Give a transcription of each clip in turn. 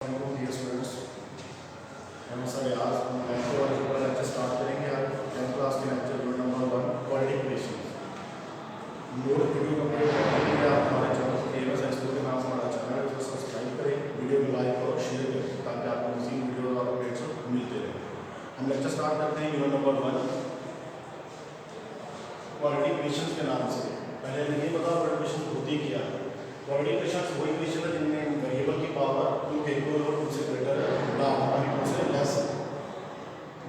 वालेकुम dear students. हम sir आज मैथ के ऊपर लेक्चर स्टार्ट करेंगे। आज 10th क्लास के लेक्चर जो नंबर 1 क्वाड्रेटिक इक्वेशन। मोर वीडियो कंप्लीट करने के लिए आप हमारे चैनल को फेमस है स्कूल के नाम से हमारा चैनल है तो सब्सक्राइब करें, वीडियो को लाइक और शेयर करें ताकि आपको मज़ीद वीडियो और अपडेट्स मिलते रहें। हम लेक्चर स्टार्ट करते हैं यूनिट नंबर 1 क्वाड्रेटिक इक्वेशन के नाम से। पहले ये बताओ क्वाड्रेटिक इक्वेशन होती क्या है। क्वाड्रेटिक इक्वेशन वही इक्वेशन है जिनमें वेरिएबल की पावर टू के इक्वल और टू से ग्रेटर है ना होना ही टू से लेस है।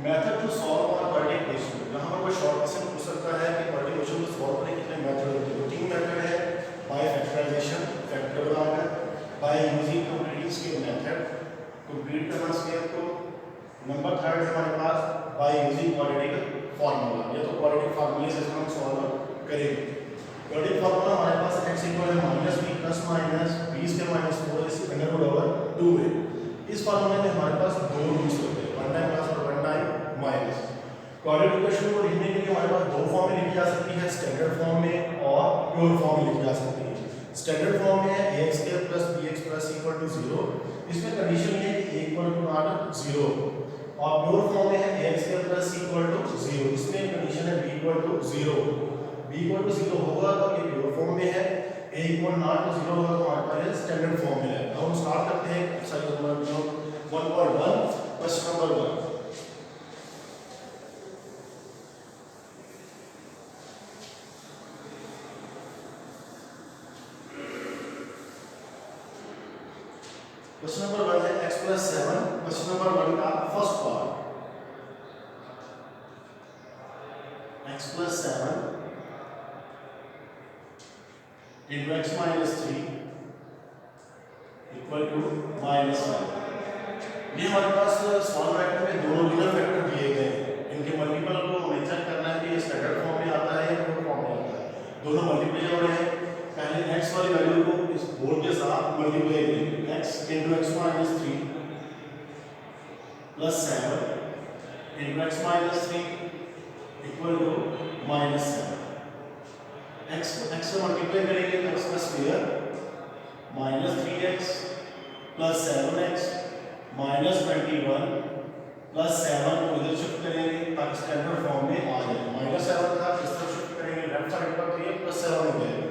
Method to solve on quadratic equation, यहाँ पर कोई शॉर्ट क्वेश्चन पूछ सकता है कि क्वाड्रेटिक इक्वेशन को सॉल्व करने के कितने मेथड होते हैं। तीन मेथड है, बाय फैक्टराइजेशन फैक्टर बनाकर, by using complete scale method complete करना स्केल को, नंबर थर्ड है हमारे पास बाय यूजिंग क्वाड्रेटिक फार्मूला, या तो क्वाड्रेटिक फार्मूले से हम सॉल्व करेंगे। क्वाड्रेटिक फार्मूला हमारे पास x इक्वल है माइनस बी प्लस माइनस 20 के माइनस 4 इस अंडर रूट ओवर 2 है। इस फार्मूले में हमारे पास दो रूट्स होते हैं, वन टाइम प्लस और one time minus. Quadratic equation को लिखने के लिए हमारे पास दो फॉर्म में लिखी जा सकती है, स्टैंडर्ड फॉर्म में और प्योर फॉर्म में लिखी जा सकती है। स्टैंडर्ड फॉर्म में है ax square plus bx plus equal to 0, इसमें कंडीशन ये है कि इक्वल टू नॉट 0, और प्योर फॉर्म में है ax square plus equal to 0, इसमें कंडीशन है b equal to 0। b equal to 0 होगा तो ये प्योर फॉर्म में है, a इक्वल नॉट टू 0 होगा तो हमारे पास स्टैंडर्ड फॉर्म में है। अब हम स्टार्ट करते हैं exercise number 1.1 question number 1। Question number 1 है x प्लस 7। क्वेश्चन नंबर 1 का first part, x plus 7 into x minus 3 equal to minus 1। ये हमारे पास स्मॉल फैक्टर में दोनों लीनियर फैक्टर दिए गए हैं, इनके मल्टीपल को हमें चेक करना है कि ये स्टैंडर्ड फॉर्म में आता है या प्योर फॉर्म में आता है। दोनों मल्टीप्लाई हो रहे हैं, पहले x वाली वैल्यू को इस बोर्ड के साथ मल्टीप्लाई करेंगे, x into x minus 3 plus 7 into x minus 3 equal to minus 7। x से मल्टीप्लाई करेंगे तो उसका square minus 3x plus 7x minus 21 plus 7 को इधर शिफ्ट करेंगे ताकि स्टैंडर्ड फॉर्म में आ जाए। माइनस 7 था इस तरफ शिफ्ट करेंगे लेफ्ट साइड पर तो ये प्लस 7 हो जाएगा।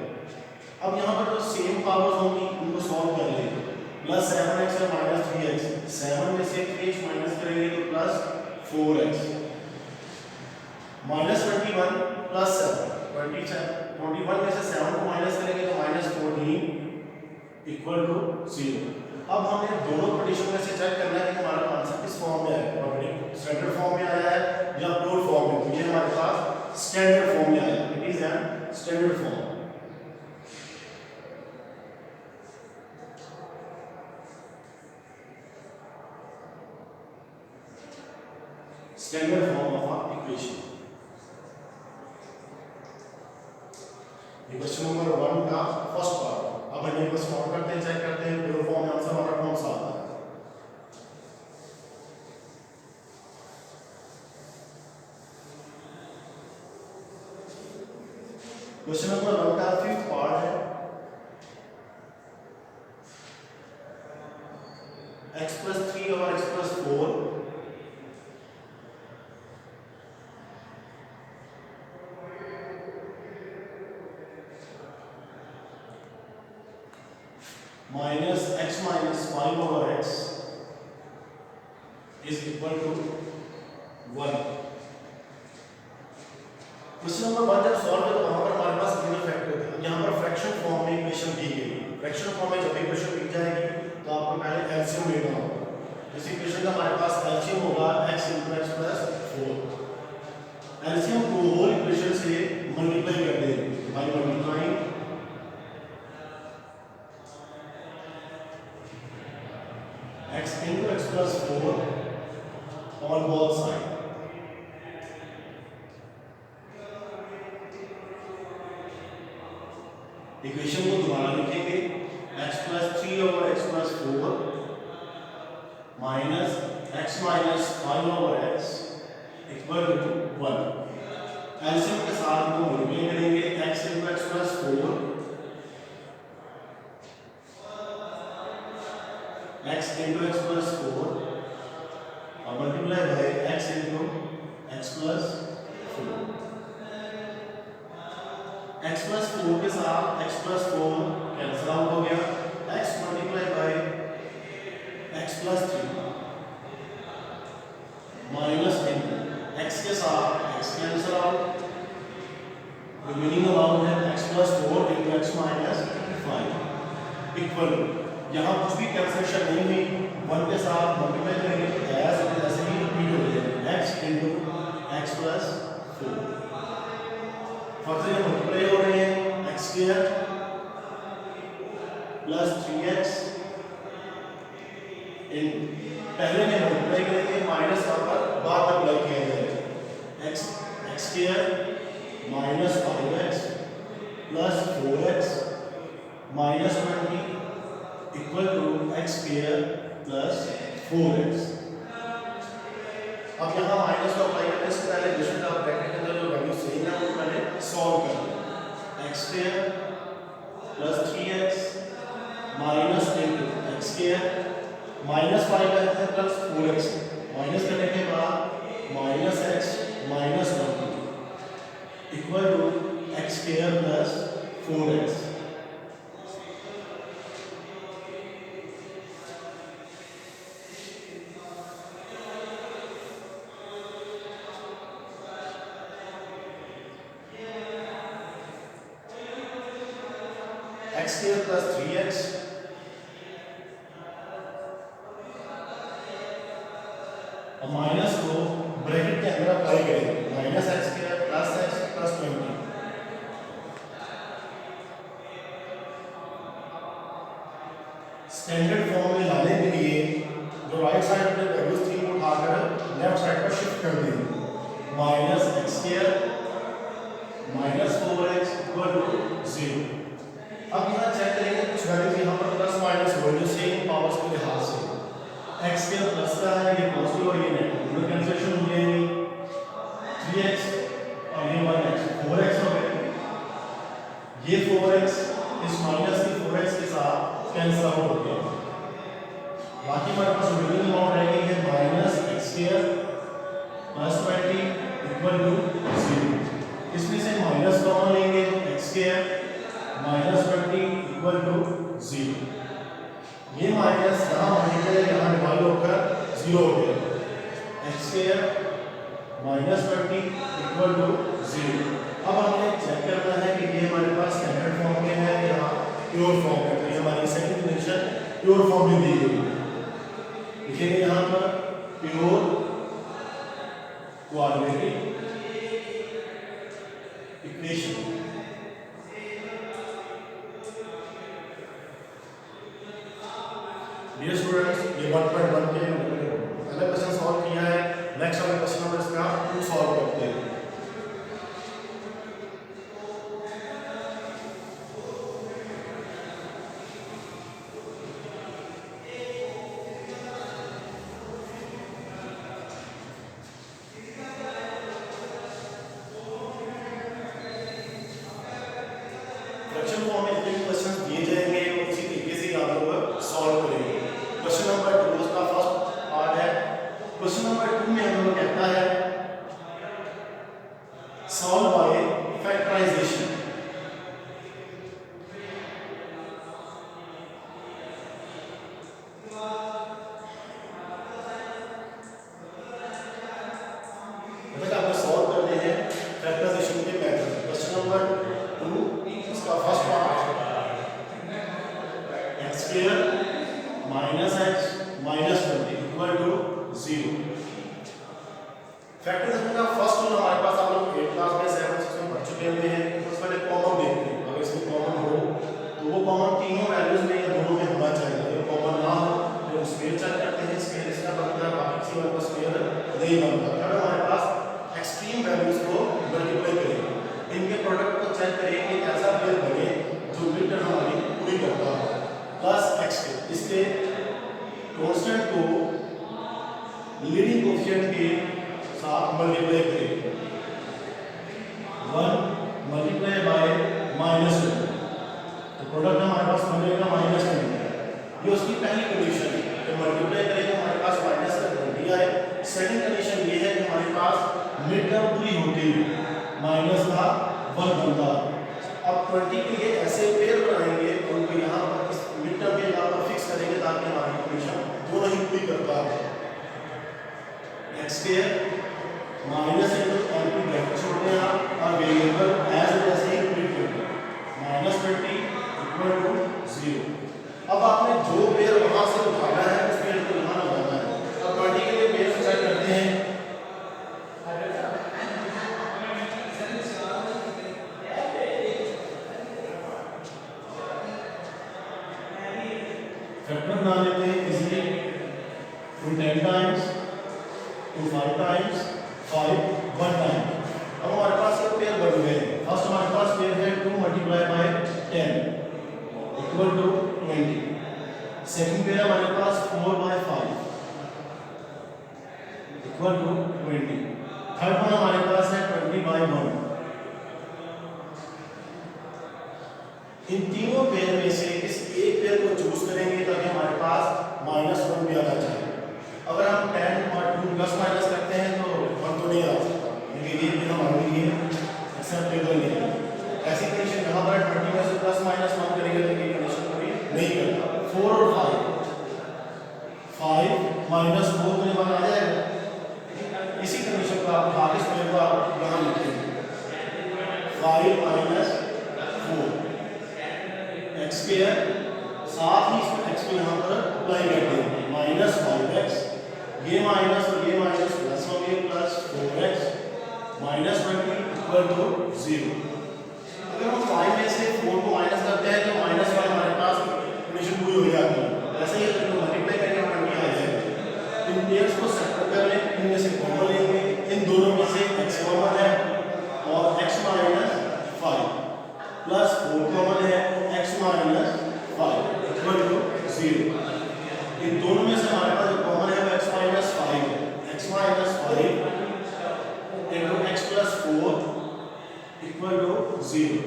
अब यहाँ पर जो सेम पावर्स होंगी उनको सॉल्व कर लेंगे। प्लस 7x और माइनस 3x, 7 में से 3x माइनस करेंगे तो प्लस 4x, माइनस 21 प्लस 7 21 में से 7 को माइनस करेंगे तो माइनस 14 इक्वल टू 0। अब हमें दोनों कंडीशन में से चेक करना है कि हमारा आंसर किस फॉर्म में आया है, स्टैंडर्ड फॉर्म में आया है या प्योर फॉर्म में। तो ये हमारे पास स्टैंडर्ड फॉर्म में आया है, it is an standard form. Standard form of equation. Question number 1 का फर्स्ट पार्ट। अब हम इसको सॉल्व करते हैं, चेक करते हैं प्योर फॉर्म में आंसर हमारा कौन सा आता है। क्वेश्चन नंबर 1 का फिफ्थ पार्ट है, x प्लस 3 और x plus 4 minus x minus 5 over x is equal to 1। Question number 1 जब सॉल्व किया तो वहां पर हमारे पास लीनियर फैक्टर थे। यहाँ पर फ्रैक्शन फॉर्म में इक्वेशन दी गई। फ्रैक्शन फॉर्म में जब इक्वेशन दी जाएगी तो आपको पहले एलसीएम लेना होगा। इस इक्वेशन का हमारे पास एलसीएम होगा x into x plus 4। LCM को होल इक्वेशन से मल्टीप्लाई कर देंगे by multiplying x into x plus 4 on both sides। Equation को दोबारा लिखेंगे, x plus 3 over x plus 4 minus x minus 5 over x equal to 1। LCM के साथ को मल्टीप्लाई करेंगे, x into x plus 4 x into x plus 4 और multiply by x into x plus 4। x plus 4 के साथ x plus 4 कैंसिल आउट हो गया, x multiply by x plus 3 minus x के साथ x cancel out, remaining amount है x plus 4 into x minus 5 equal, यहाँ कुछ भी कैंसिलेशन नहीं हुई, 1 के साथ मल्टीप्लाई करेंगे एज ऐसे ही रिपीट हो जाएगा x into x plus 4। First ये मल्टीप्लाई हो रहे हैं x स्क्वायर प्लस 3x इन पहले में मल्टीप्लाई करेंगे माइनस यहाँ पर बाद में अप्लाई किया जाएगा x square minus 5x plus 4x minus 20 equal to x square plus 4x। अब यहाँ माइनस को अप्लाई करने से पहले डिफरेंट ऑफ ब्रैकेट के अंदर जो वैल्यू सही है वो पहले सॉल्व कर लें। x square plus 3x minus x square minus 5x है प्लस 4x माइनस करने के बाद minus x minus 1 equal to x square plus 4x। x square plus 3x और माइनस को ब्रैकेट के अंदर अप्लाई करेंगे minus x square plus x plus 20। Standard form में लाने के लिए जो राइट साइड पे वैल्यूज थी वो उठाकर लेफ्ट साइड पर शिफ्ट कर देंगे minus x square minus 4x equal to 0। अब यहाँ चेक करेंगे कुछ वैल्यूज यहाँ पर प्लस माइनस हो जो सेम पावर्स के लिहाज से x स्क्वायर प्लस का है ये पॉजिटिव और ये नेगेटिव दोनों कैंसिलेशन हो जाएंगे 3x और ये 1x 4x हो गए, ये 4x इस माइनस की 4x के साथ कैंसिल आउट हो गया। बाकी हमारे पास रिमेनिंग अमाउंट रह गई है minus x square plus 20 equal to 0। इसमें से माइनस कॉमन लेंगे x square minus 20 equal to 0। ये माइनस यहाँ मल्टीप्लाई यहाँ डिवाइड होकर 0 हो गया x square minus 20 equal to 0। अब हमें चेक करना है कि ये हमारे पास स्टैंडर्ड फॉर्म में है या प्योर फॉर्म में, तो ये हमारी सेकंड कंडीशन प्योर फॉर्म में दी गई है। लिखेंगे यहाँ पर pure quadratic equation. Dear students ये 1.1 के पहले क्वेश्चन सॉल्व किया है, नेक्स्ट वाले क्वेश्चन नंबर इसका 2 सॉल्व करते हैं। फ्रैक्शन फॉर्म में जितने भी क्वेश्चन दिए जाएंगे वो इसी तरीके से आप लोग सॉल्व करेंगे। क्वेश्चन नंबर 2 उसका फर्स्ट पार्ट है। क्वेश्चन नंबर 2 में हम लोग कहता है सॉल्व बाय फैक्टराइजेशन। मतलब आपको सॉल्व करने हैं फैक्टराइजेशन के मेथड। क्वेश्चन नंबर 2 इसका first part x square minus x minus 20 equal to 0। Factorization का फर्स्ट रूल हमारे पास आप लोग 8 क्लास में 7 6 में पढ़ चुके हुए हैं। उसमें पहले कॉमन देखते हैं, अगर इसमें कॉमन हो तो वो कॉमन तीनों वैल्यूज में या दोनों में होना चाहिए। अगर कॉमन ना हो तो स्क्वायर चेक करते हैं, स्क्वायर इसका बनता है बाकी किसी और का स्क्वायर नहीं बनता। फिर हमारे पास एक्सट्रीम वैल्यूज को मल्टीप्लाई करेंगे, इनके प्रोडक्ट को चेक करेंगे ऐसा पेयर बने जो मिड टर्म हमारी पूरी करता है प्लस x के इसके कांस्टेंट को लीडिंग कोएफिशिएंट के साथ मल्टीप्लाई करेंगे 1 मल्टीप्लाई बाय माइनस 2 तो प्रोडक्ट हमारे पास बनेगा माइनस 2। ये उसकी पहली कंडीशन है। सेकंड कंडीशन ये है कि हमारे पास मिड टर्म पूरी होती है माइनस का 1 बनता। अब 20 के लिए ऐसे पेयर बनाएंगे उनको यहाँ पर इस मिड टर्म के यहाँ पर फिक्स करेंगे ताकि हमारी कंडीशन दोनों ही पूरी करता है। X square minus into n की ब्रैकेट छोड़ दें आप और वेरिएबल एज जैसे ही प्रिंट कर दें -20 इक्वल टू 0। अब आपने जो पेयर वहां से उठाना है उस पेयर को यहाँ लगाना है। अब 20 के लिए पेयर चेक करते हैं। फैक्टर बना लेते हैं इजीली। 10 times 5 times 5 1 time. अब हमारे पास ये पेयर बन गए। फर्स्ट हमारे पास पेयर है 2 multiply by 10 equal to 20। Second pair हमारे पास 4 by 5 equal to 20। Third one हमारे पास है 20 बाय 1। इन तीनों पेयर में से इस एक पेयर को चूज करेंगे ताकि हमारे पास -1 भी आना चाहिए। अगर हम 10 और 2 प्लस माइनस करते हैं तो 1 तो नहीं आ सकता, ये भी हमारे लिए एक्सेप्टेबल नहीं है। ऐसी कंडीशन यहाँ पर 20 में से प्लस माइनस 1 करेंगे तो ये कंडीशन पूरी नहीं करता। 4 और 5 माइनस 4 में 1 आ जाएगा। इसी कंडीशन को आप आगे स्क्वायर को आप यहाँ लिखते हैं 5 माइनस 4 एक्स स्क्वायर, साथ ही इसको एक्स को यहाँ पर अप्लाई कर देंगे -5x, ये माइनस और ये माइनस प्लस हो गए प्लस 4x -20 इक्वल टू 0। अगर हम 5 में से 4 को माइनस करते हैं तो -1 हमारे पास कंडीशन पूरी हो जाती है। ऐसे ही अगर मल्टीप्लाई करके 20 आ जाएगा। इन पेयर्स को सेपरेट कर लें, इनमें से कॉमन लेंगे, इन दोनों में से x कॉमन है और x - 5 प्लस 4 कॉमन है x - 5 इक्वल टू 0। इन दोनों में से हमारे पास जो कॉमन है वो x - 5 है। x - 5 into x + 4 equal to 0।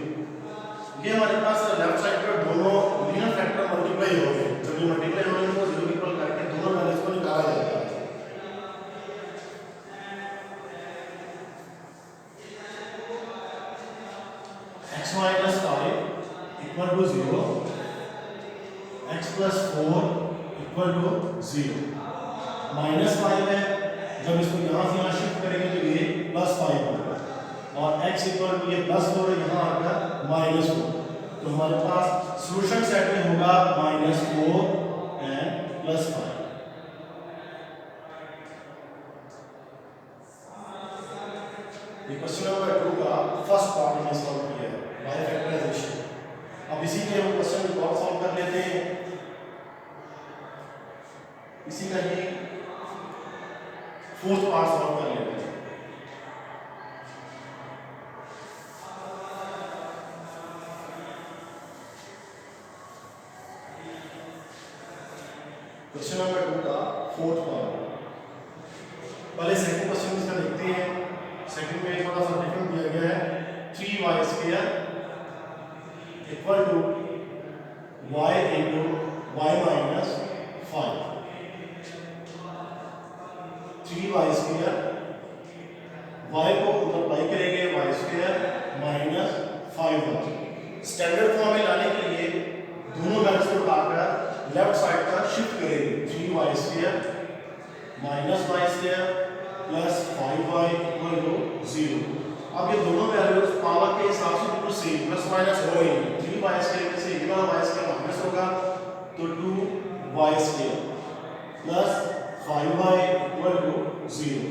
ये हमारे पास लेफ्ट साइड पर दोनों लीनियर फैक्टर मल्टीप्लाई हो गए। जब ये मल्टीप्लाई होंगे तो 0 इक्वल करके दोनों वैल्यूज को निकाला जाता है। x - 5 equal to 0, x + 4 equal to 0। -5 है, जब इसको यहाँ से यहाँ शिफ्ट करेंगे तो ये +5 होगा और x इक्वल टू ये +4 यहाँ आएगा -4। तो हमारे पास सॉल्यूशन सेट में होगा -4 एंड +5। ये क्वेश्चन नंबर 2 का फर्स्ट पार्ट हमने सॉल्व किया है बाय फैक्टराइजेशन। अब इसी के हम क्वेश्चन को सॉल्व कर लेते हैं। इसी का ही फोर्थ पार्ट सॉल्व कर लेते हैं। क्वेश्चन नंबर 2 का फोर्थ पार्ट। पहले सेकंड क्वेश्चन इसका देखते हैं। सेकंड में थोड़ा सा डिफरेंट दिया गया है 3y² equal to y into y minus 5। 3y² y को मल्टीप्लाई करेंगे y² minus 5y। Standard form में लाने के लिए दोनों वैल्यूज को उठाकर लेफ्ट साइड पर शिफ्ट करेंगे। 3y² minus y² plus 5y equal to 0। अब ये दोनों वैल्यूज पावर के हिसाब से बिल्कुल सेम प्लस माइनस हो रही है। 3y² में से ये वाला y² माइनस होगा तो 2y² plus 5y equal to 0।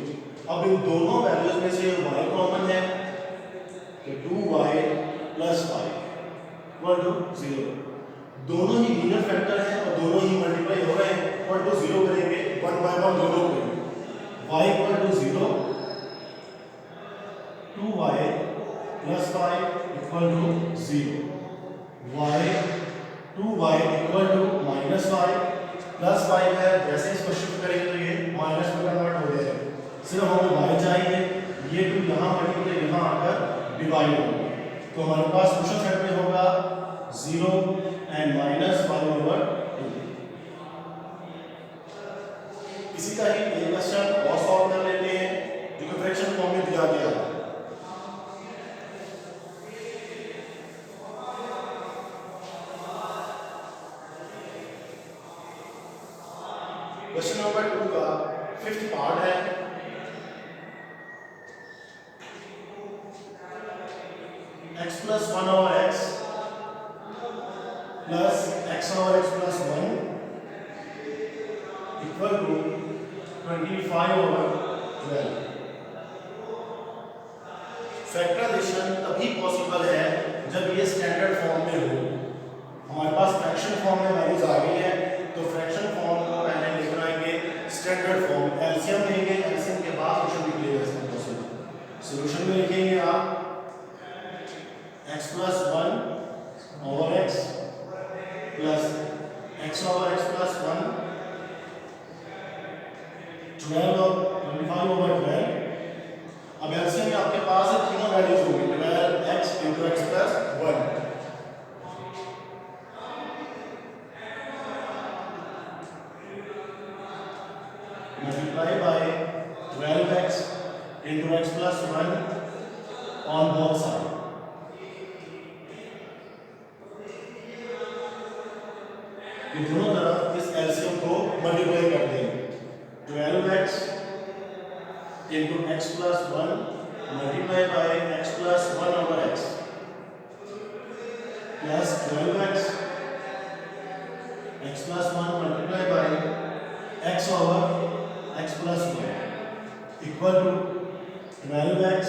अब इन दोनों वैल्यूज में से y कॉमन है तो 2y प्लस 5 इक्वल टू 0। दोनों ही लीनियर फैक्टर हैं और दोनों ही मल्टीप्लाई हो रहे हैं। इक्वल टू 0 करेंगे 1 बाय 1 दोनों को। y equal to 0, 2y plus 5 equal to 0। y 2y equal to -5 plus 5 है। जैसे इसको शिफ्ट करेंगे तो ये माइनस में कन्वर्ट हो जाएगा। सिर्फ हमें y चाहिए, ये 2 यहाँ मल्टीप्लाई यहाँ आकर डिवाइड होगा। तो हमारे पास सॉल्यूशन सेट में होगा 0 एंड -5/2। इसी का ही एक क्वेश्चन और सॉल्व क्वेश्चन नंबर 2 का 5th पार्ट है। x plus 1 over x plus x over x plus 1 equal to 25 over 12। Factorisation तभी पॉसिबल है जब ये स्टैंडर्ड फॉर्म में हो। हमारे पास फ्रैक्शन फॉर्म में वैल्यूज आ गई है, तो फ्रैक्शन फॉर्म को पहले लेकर आएंगे स्टैंडर्ड फॉर्म, एलसीएम लेंगे, एलसीएम के बाद सोल्यूशन निकलेगा इसका पॉसिबल। सोल्यूशन में लिखेंगे आप x plus 1 over x plus x over x plus 1 12 और 25 over 12। अब एलसीएम में आपके पास तीनों वैल्यूज होंगी 12x into x plus 1 multiply by 12x into x plus 1 on both sides। ये दोनों तरफ इस एलसीएम को मल्टीप्लाई कर देंगे। 12x into x plus 1 multiply by x plus 1 over x plus 12x x plus 1 multiply by x over x plus 1 equal to 12x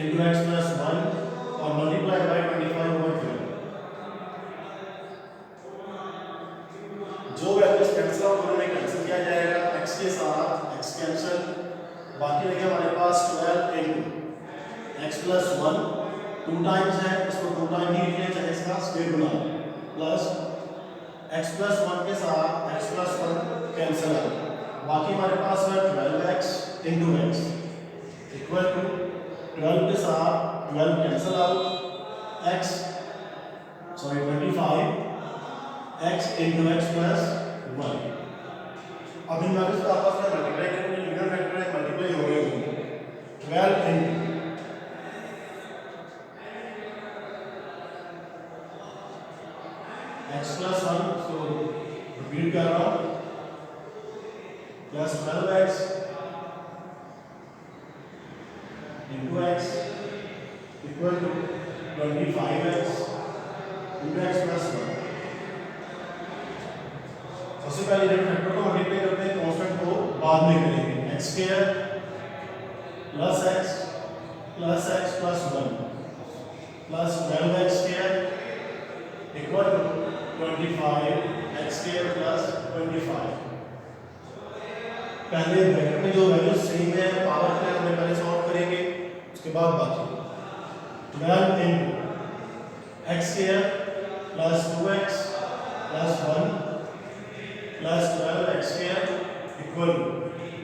into x plus 1 और multiply by 25 over 12। जो values cancel out होने में cancel किया जाएगा, x के साथ x cancel, बाकी रह गया हमारे पास 12 into x plus 1 2 टाइम्स है, इसको 2 टाइम ही लिख लें, चाहे इसका स्क्वायर बना प्लस x plus 1 के साथ x plus 1 कैंसिल है, बाकी हमारे पास है 12x into x equal to 12 के साथ 12 cancel out x 25 x into x plus 1। अब इन वैल्यूज को आपस में मल्टीप्लाई करेंगे, लीनियर फैक्टर है, मल्टीप्लाई हो रहे होंगे 12 into x plus 1, so repeat कर रहा हूँ, plus 12x into x equal to 25x into x plus 1। सबसे पहले जब फैक्टर को मल्टीप्लाई करते हैं कांस्टेंट को बाद में करेंगे, x square plus x plus x plus 1 plus 12x square equal to 25x square plus 25। पहले ब्रैकेट में जो वैल्यू सेम है पावर के हमने पहले सॉल्व करेंगे, उसके बाद बाकी 12 into x square plus 2x plus 1 plus 12x square equal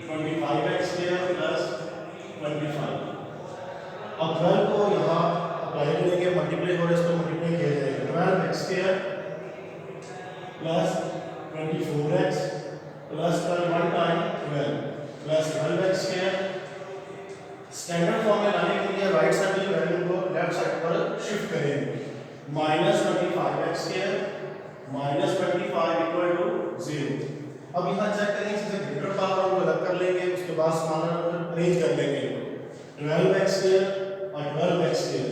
25x square plus 25। अब 12 को यहाँ अप्लाई करेंगे, मल्टीप्लाई हो रहा है, इसको मल्टीप्लाई किया जाएगा 12x square plus 24x plus 12 1 time 12 plus 12x square. Standard form में लाने के लिए राइट साइड की वैल्यू को लेफ्ट साइड पर शिफ्ट करेंगे, minus 25x square minus 25 equal to 0। अब यहाँ चेक करेंगे, इससे ग्रेटर पावर को अलग कर लेंगे, उसके बाद स्मॉलर अरेंज कर लेंगे 12x स्क्वायर और 12x स्क्वायर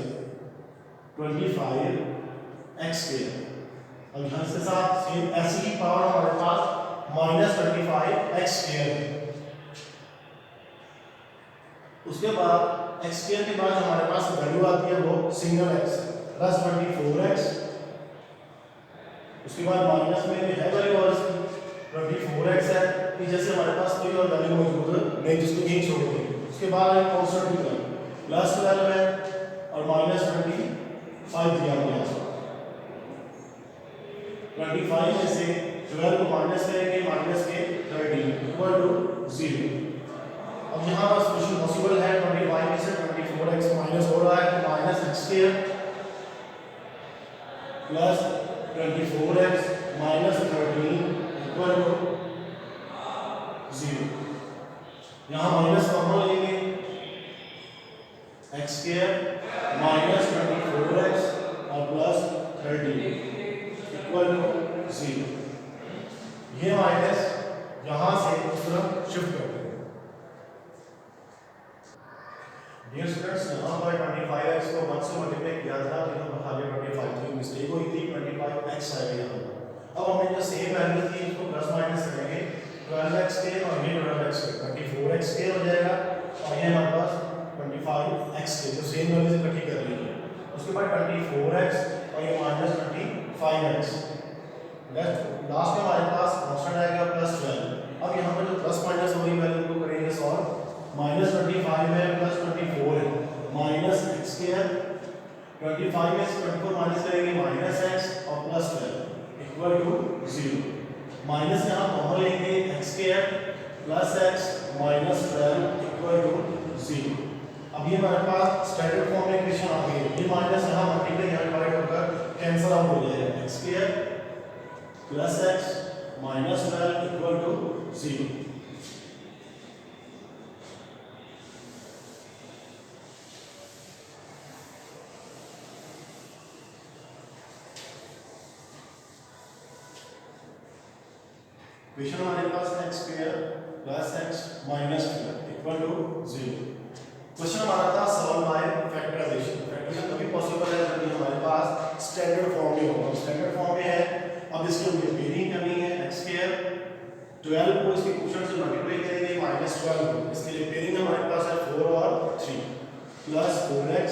25x स्क्वायर। अब यहाँ से साथ सेम ऐसी ही पावर हमारे पास माइनस 25x स्क्वायर। उसके बाद x स्क्वायर के बाद हमारे पास वैल्यू आती है वो सिंगल x प्लस 24x, उसके बाद माइनस में है वैल्यू और 24x है, नीचे से हमारे पास कोई और वैल्यू मौजूद नहीं जिसको यहीं छोड़ देंगे। उसके बाद एक कांस्टेंट भी प्लस 12 है और माइनस 25 दिया गया है। 25 में से 12 को माइनस करेंगे, माइनस के 13 इक्वल टू 0। अब यहाँ पर सॉल्यूशन पॉसिबल है, 25 में से 24x माइनस हो रहा है तो minus x square plus 24x minus 13 equal to 0। यहाँ माइनस कॉमन लेंगे, x स्क्वायर माइनस 24x और प्लस 13 इक्वल टू 0। ये माइनस यहाँ से उस तरफ शिफ्ट करते हैं। डियर स्टूडेंट्स, यहाँ पर 25x को 1 से मल्टीप्लाई किया था, यहाँ पर खाली 25 की मिस्टेक हुई थी, 25x आएगा यहाँ पर। अब हमें जो सेम वैल्यू थी उसको प्लस माइनस करेंगे, 12x के और ये 12x के 24x के हो जाएगा, और ये हमारे पास 25x के जो सेम वैल्यू से इकट्ठी कर ली है। उसके बाद 24x और ये माइनस 25x, लास्ट में हमारे पास कांस्टेंट आएगा प्लस 12। अब यहाँ पर जो प्लस माइनस हो रही वैल्यू को करेंगे सॉल्व, माइनस 25 है प्लस 24 है, माइनस एक्स स्क्वायर, 25 में से 24 माइनस करेंगे माइनस एक्स और प्लस 12 इक्वल टू 0। माइनस यहाँ कॉमन लेंगे, x square plus x minus 12 equal to 0। अब ये हमारे पास स्टैंडर्ड फॉर्म में इक्वेशन आ गई है। ये माइनस यहाँ मल्टीप्लाई यहाँ डिवाइड होकर कैंसिल आउट हो जाएगा, x square plus x minus 12 equal to 0। Equation हमारे पास x square plus x minus 12 equal to 0। Question हमारा था सॉल्व बाय फैक्टराइजेशन। फैक्टराइजेशन तभी पॉसिबल है जब हमारे पास स्टैंडर्ड फॉर्म में होगा। स्टैंडर्ड फॉर्म में है, अब इसकी रिपेयरिंग करनी है, x स्क्वायर 12 को इसके कोएफिशिएंट से मल्टीप्लाई करेंगे माइनस 12 को, इसकी रिपेयरिंग हमारे पास है 4 और 3 plus 4x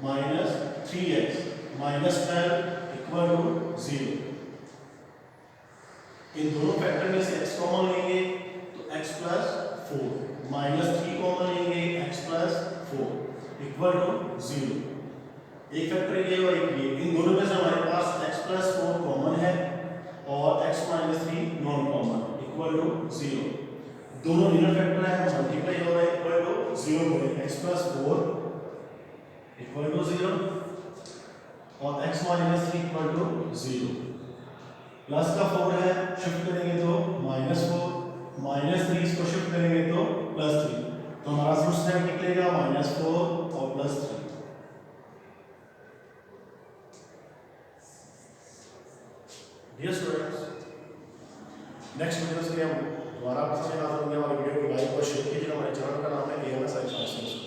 minus 3x minus 12 equal to 0। इन दोनों फैक्टर में से x कॉमन लेंगे तो x प्लस 4, माइनस 3 कॉमन लेंगे x प्लस 4 इक्वल टू 0। एक फैक्टर ये और एक ये, इन दोनों में से हमारे पास x प्लस 4 कॉमन है और x minus 3 non common equal to 0। दोनों रियल फैक्टर है, मल्टीप्लाई हो रहा है इक्वल टू 0 हो गए, x प्लस 4 इक्वल टू 0 और x minus 3 equal to 0। Plus का 4 है, शिफ्ट करेंगे तो माइनस 4, माइनस 3 इसको शिफ्ट करेंगे तो प्लस 3, तो हमारा सॉल्यूशन निकलेगा माइनस 4 और plus 3। Dear students, next video के लिए हम दोबारा आपके साथ हाजिर होंगे। हमारे वीडियो को लाइक और शेयर कीजिए। हमारे चैनल का नाम है AMS साइंस।